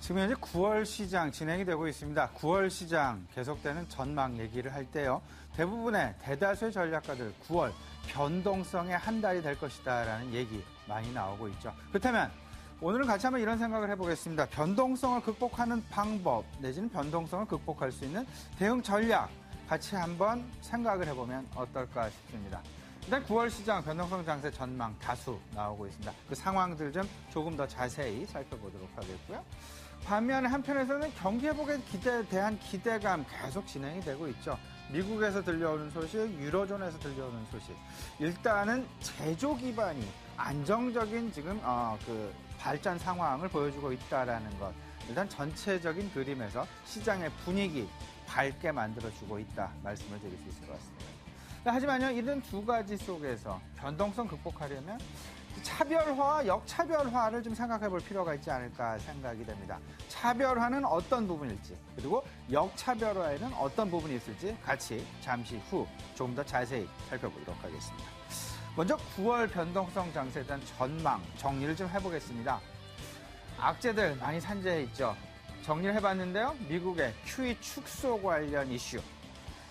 지금 현재 9월 시장 진행이 되고 있습니다. 9월 시장 계속되는 전망 얘기를 할 때요. 대부분의 대다수의 전략가들 9월 변동성의 한 달이 될 것이다라는 얘기 많이 나오고 있죠. 그렇다면 오늘은 같이 한번 이런 생각을 해보겠습니다. 변동성을 극복하는 방법 내지는 변동성을 극복할 수 있는 대응 전략 같이 한번 생각을 해보면 어떨까 싶습니다. 일단 9월 시장 변동성 장세 전망 다수 나오고 있습니다. 그 상황들 좀 조금 더 자세히 살펴보도록 하겠고요. 반면에 한편에서는 경기 회복에 대한 기대감 계속 진행이 되고 있죠. 미국에서 들려오는 소식, 유로존에서 들려오는 소식. 일단은 제조 기반이 안정적인 지금 그 발전 상황을 보여주고 있다라는 것. 일단 전체적인 그림에서 시장의 분위기 밝게 만들어주고 있다 말씀을 드릴 수 있을 것 같습니다. 하지만요, 이런 두 가지 속에서 변동성 극복하려면 차별화와 역차별화를 좀 생각해 볼 필요가 있지 않을까 생각이 됩니다. 차별화는 어떤 부분일지, 그리고 역차별화에는 어떤 부분이 있을지 같이 잠시 후 조금 더 자세히 살펴보도록 하겠습니다. 먼저 9월 변동성 장세에 대한 전망, 정리를 좀 해보겠습니다. 악재들 많이 산재해 있죠. 정리를 해봤는데요. 미국의 QE 축소 관련 이슈,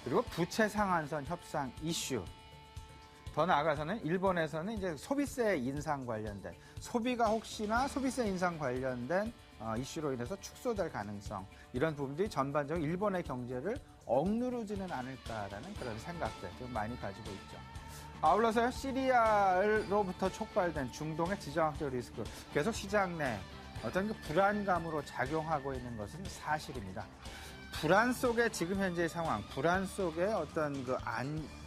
그리고 부채 상한선 협상 이슈, 더 나아가서는 일본에서는 이제 소비세 인상 관련된, 소비가 혹시나 소비세 인상 관련된 이슈로 인해서 축소될 가능성, 이런 부분들이 전반적으로 일본의 경제를 억누르지는 않을까라는 그런 생각들 좀 많이 가지고 있죠. 아울러서 시리아로부터 촉발된 중동의 지정학적 리스크, 계속 시장 내 어떤 그 불안감으로 작용하고 있는 것은 사실입니다. 불안 속에 지금 현재의 상황, 불안 속에 어떤 그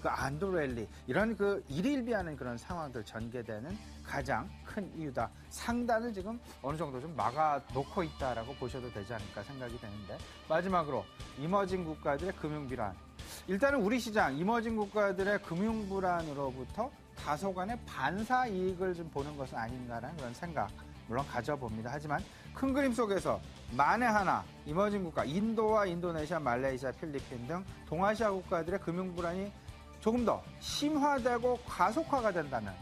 안도랠리, 이런 그 일일비하는 그런 상황들 전개되는 가장 큰 이유다. 상단을 지금 어느 정도 좀 막아놓고 있다라고 보셔도 되지 않을까 생각이 되는데, 마지막으로 이머징 국가들의 금융불안. 일단은 우리 시장, 이머징 국가들의 금융불안으로부터 다소간의 반사 이익을 좀 보는 것은 아닌가라는 그런 생각, 물론 가져봅니다. 하지만 큰 그림 속에서 만에 하나 이머징 국가, 인도와 인도네시아, 말레이시아, 필리핀 등 동아시아 국가들의 금융불안이 조금 더 심화되고 가속화가 된다면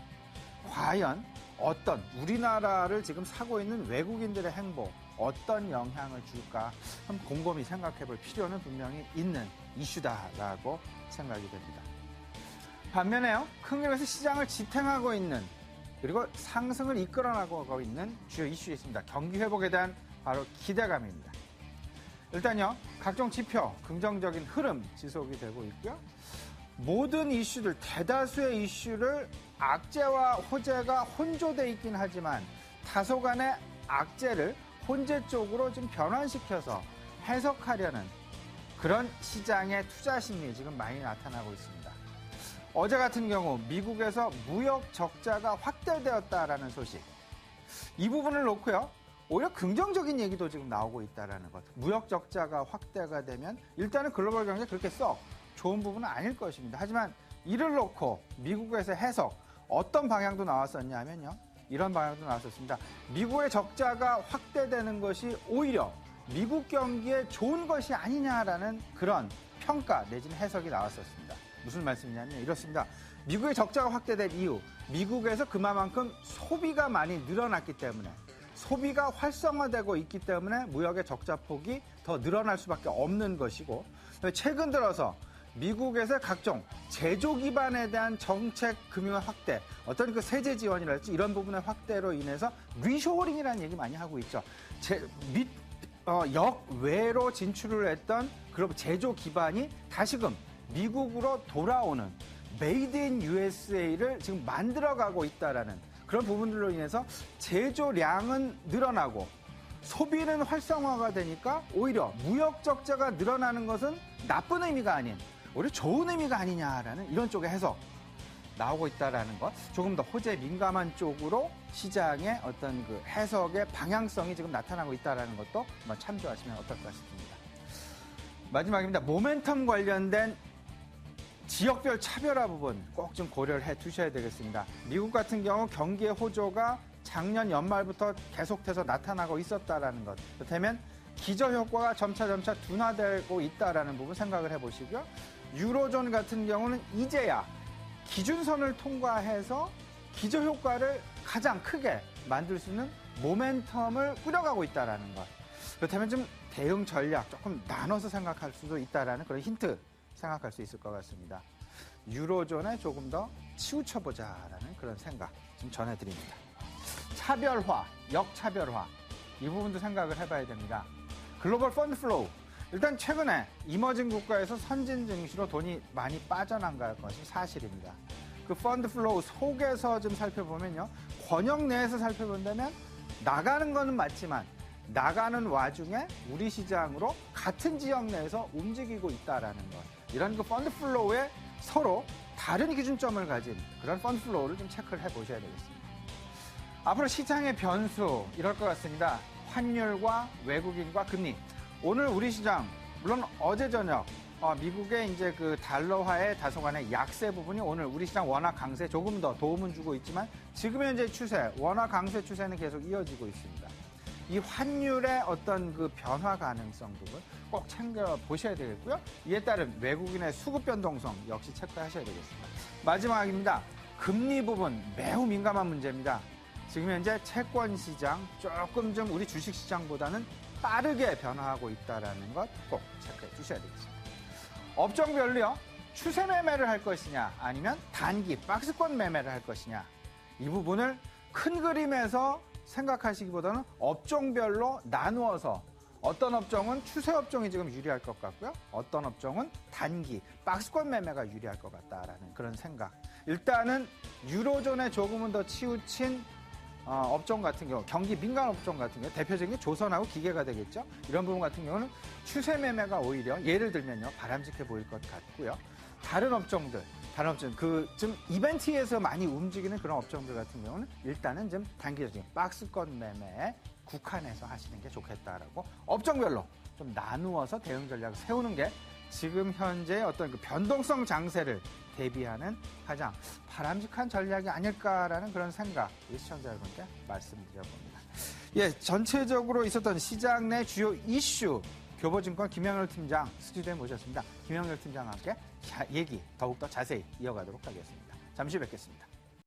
과연 어떤 우리나라를 지금 사고 있는 외국인들의 행보 어떤 영향을 줄까 한번 곰곰이 생각해 볼 필요는 분명히 있는 이슈다라고 생각이 됩니다. 반면에요, 큰 그림에서 시장을 지탱하고 있는, 그리고 상승을 이끌어나가고 있는 주요 이슈가 있습니다. 경기 회복에 대한 바로 기대감입니다. 일단요, 각종 지표, 긍정적인 흐름 지속이 되고 있고요. 모든 이슈들, 대다수의 이슈를 악재와 호재가 혼조돼 있긴 하지만 다소간의 악재를 혼재 쪽으로 좀 변환시켜서 해석하려는 그런 시장의 투자 심리 지금 많이 나타나고 있습니다. 어제 같은 경우 미국에서 무역 적자가 확대되었다라는 소식. 이 부분을 놓고요, 오히려 긍정적인 얘기도 지금 나오고 있다라는 것. 무역 적자가 확대가 되면 일단은 글로벌 경제 그렇게 썩 좋은 부분은 아닐 것입니다. 하지만 이를 놓고 미국에서 해석, 어떤 방향도 나왔었냐 하면요, 이런 방향도 나왔었습니다. 미국의 적자가 확대되는 것이 오히려 미국 경기에 좋은 것이 아니냐라는 그런 평가 내지는 해석이 나왔었습니다. 무슨 말씀이냐면 이렇습니다. 미국의 적자가 확대된 이유, 미국에서 그만큼 소비가 많이 늘어났기 때문에, 소비가 활성화되고 있기 때문에 무역의 적자 폭이 더 늘어날 수밖에 없는 것이고, 최근 들어서 미국에서 각종 제조 기반에 대한 정책 금융의 확대, 어떤 그 세제 지원이랄지 이런 부분의 확대로 인해서 리쇼어링이라는 얘기 많이 하고 있죠. 역외로 진출을 했던 그런 제조 기반이 다시금 미국으로 돌아오는 메이드 인 USA를 지금 만들어가고 있다라는 그런 부분들로 인해서 제조량은 늘어나고 소비는 활성화가 되니까 오히려 무역 적자가 늘어나는 것은 나쁜 의미가 아닌 오히려 좋은 의미가 아니냐라는 이런 쪽의 해석 나오고 있다라는 것, 조금 더 호재 민감한 쪽으로 시장의 어떤 그 해석의 방향성이 지금 나타나고 있다라는 것도 한번 참조하시면 어떨까 싶습니다. 마지막입니다. 모멘텀 관련된 지역별 차별화 부분 꼭 좀 고려를 해 두셔야 되겠습니다. 미국 같은 경우 경기의 호조가 작년 연말부터 계속해서 나타나고 있었다라는 것. 그렇다면 기저효과가 점차 둔화되고 있다라는 부분 생각을 해보시고요. 유로존 같은 경우는 이제야 기준선을 통과해서 기저효과를 가장 크게 만들 수 있는 모멘텀을 꾸려가고 있다는 것. 그렇다면 좀 대응 전략 조금 나눠서 생각할 수도 있다는 그런 힌트 생각할 수 있을 것 같습니다. 유로존에 조금 더 치우쳐보자라는 그런 생각 좀 전해드립니다. 차별화, 역차별화 이 부분도 생각을 해봐야 됩니다. 글로벌 펀드 플로우. 일단 최근에 이머징 국가에서 선진 증시로 돈이 많이 빠져나간 것이 사실입니다. 그 펀드 플로우 속에서 좀 살펴보면요. 권역 내에서 살펴본다면 나가는 거는 맞지만 나가는 와중에 우리 시장으로 같은 지역 내에서 움직이고 있다라는 것. 이런 그 펀드 플로우에 서로 다른 기준점을 가진 그런 펀드 플로우를 좀 체크를 해보셔야 되겠습니다. 앞으로 시장의 변수 이럴 것 같습니다. 환율과 외국인과 금리. 오늘 우리 시장 물론 어제 저녁 미국의 이제 그 달러화의 다소간의 약세 부분이 오늘 우리 시장 원화 강세 조금 더 도움은 주고 있지만 지금 현재 추세 원화 강세 추세는 계속 이어지고 있습니다. 이 환율의 어떤 그 변화 가능성 부분 꼭 챙겨 보셔야 되겠고요. 이에 따른 외국인의 수급 변동성 역시 체크하셔야 되겠습니다. 마지막입니다. 금리 부분 매우 민감한 문제입니다. 지금 현재 채권 시장 조금 좀 우리 주식 시장보다는 빠르게 변화하고 있다는 것 꼭 체크해 주셔야 되겠습니다. 업종별로요. 추세 매매를 할 것이냐 아니면 단기 박스권 매매를 할 것이냐 이 부분을 큰 그림에서 생각하시기보다는 업종별로 나누어서 어떤 업종은 추세 업종이 지금 유리할 것 같고요. 어떤 업종은 단기 박스권 매매가 유리할 것 같다라는 그런 생각. 일단은 유로존에 조금은 더 치우친 업종 같은 경우, 경기 민감 업종 같은 경우, 대표적인 게 조선하고 기계가 되겠죠. 이런 부분 같은 경우는 추세 매매가 오히려 예를 들면요 바람직해 보일 것 같고요. 다른 업종들 좀 이벤트에서 많이 움직이는 그런 업종들 같은 경우는 일단은 좀 단기적인 박스권 매매에 국한해서 하시는 게 좋겠다라고 업종별로 좀 나누어서 대응 전략을 세우는 게 지금 현재 어떤 그 변동성 장세를 대비하는 가장 바람직한 전략이 아닐까라는 그런 생각 우리 시청자 여러분께 말씀드려봅니다. 예, 전체적으로 있었던 시장 내 주요 이슈 교보증권 김영렬 팀장 스튜디오에 모셨습니다. 김영렬 팀장과 함께 얘기 더욱더 자세히 이어가도록 하겠습니다. 잠시 뵙겠습니다.